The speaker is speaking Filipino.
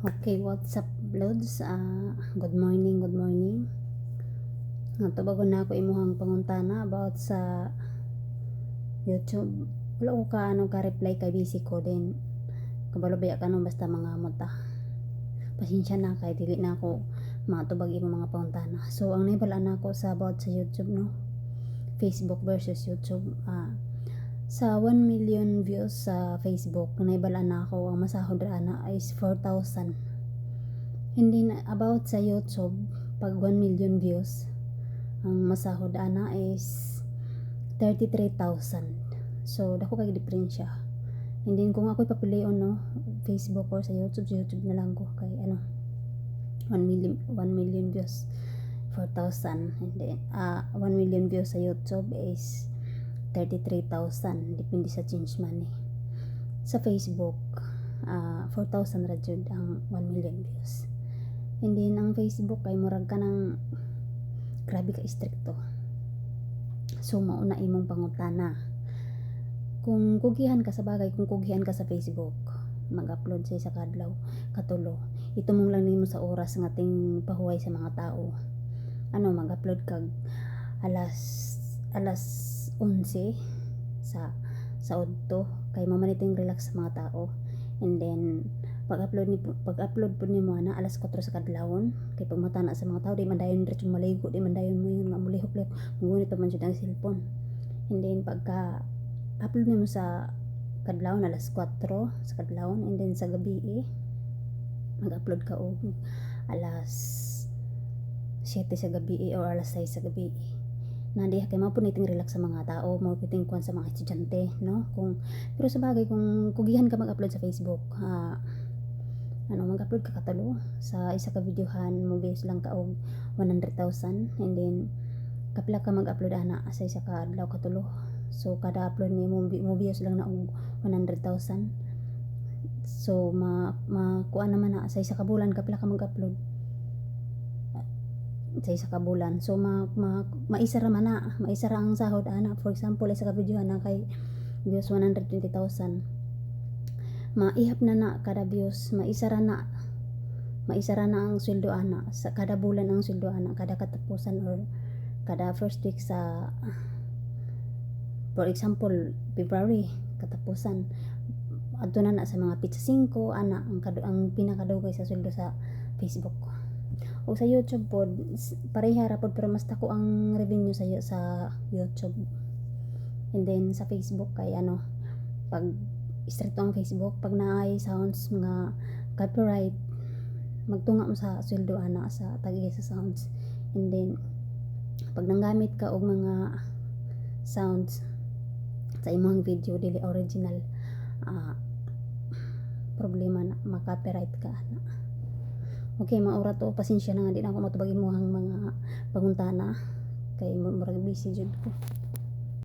Okay, what's up, Lods? Good morning, good morning. Tubagon na ako imuhang pangutana about sa YouTube. Wala ko ka reply kay busy ko din. Kabalobaya ka no basta mga muta. Pasensya na kay dili na ako matubag imo mga pangutana. So ang naibala na ako sa about sa YouTube no. Facebook versus YouTube. Sa 1 million views sa Facebook, naibala na ako ang masahod ana is 4,000. Hindi na about sa YouTube, pag 1 million views, ang masahod ana is 33,000. So dako kay diferensya. Hindi kung ako ipapilion no, Facebook or sa YouTube na lang ko kay 1 million views 4,000. Hindi 1 million views sa YouTube is 33,000 depende sa change money. Sa Facebook 4,000 ra jud ang 1 million views. Hindi ang Facebook kay murag ka ng grabe ka istrikto. So mauna imong pangutana. Kung kugihan ka sa bagay, kung kugihan ka sa Facebook, mag-upload sa isa kadlaw, katulo. Itumong lang nimo sa oras ng ating pahuway sa mga tao. Mag-upload kag alas 11 sa udto kay mamaniting relax sa mga tao. And then pag-upload po nimo ana alas 4 sa kadlawon kay pag matana sa mga tao di man dayon diretso maligo, di man dayon mo yun nga mulihok-lihok ngunit man jud ang cellphone. And then pagka upload nimo sa kadlawon alas 4 sa kadlawon, and then sa gabi mag-upload ka og alas 7 sa gabi or alas 6 sa gabi. Nandiha kay mapuniting relax sa mga tao, mapiting kuan sa mga estudyante, no? Pero sa bagay kung kugihan ka mag-upload sa Facebook, mag-upload ka katalo sa isa ka videohan, mo views lang ka og 100,000, and then kapila ka mag-upload ana sa isa ka adlaw katulo. So kada upload ni mo views lang na og 100,000. So kuan naman na sa isa ka bulan kapila ka mag-upload sa isa ka bulan. So maisara man na, maisara ang sahod ana. For example, isa ka video na kay views 120,000. Maihap na kada views, maisara na ang sweldo ana sa kada bulan, ang sweldo ana kada katapusan or kada first week sa, for example, February katapusan adto na sa mga pizza 5 ana ang pinakadugay sa sweldo sa Facebook. O sa YouTube pod pareha ra pod pero mas dako ang revenue sa YouTube. And then sa Facebook kay pag stricto ang Facebook, pag naay sounds mga copyright magtunga mo sa sweldo ana sa tagi sa sounds. And then pag nanggamit ka og mga sounds sa imong video dili original, problema na ma-copyright ka ana. Okay, maura to, pasensya na nga di na ako matubag mo ang mga pangutana kay murag busy jud ko.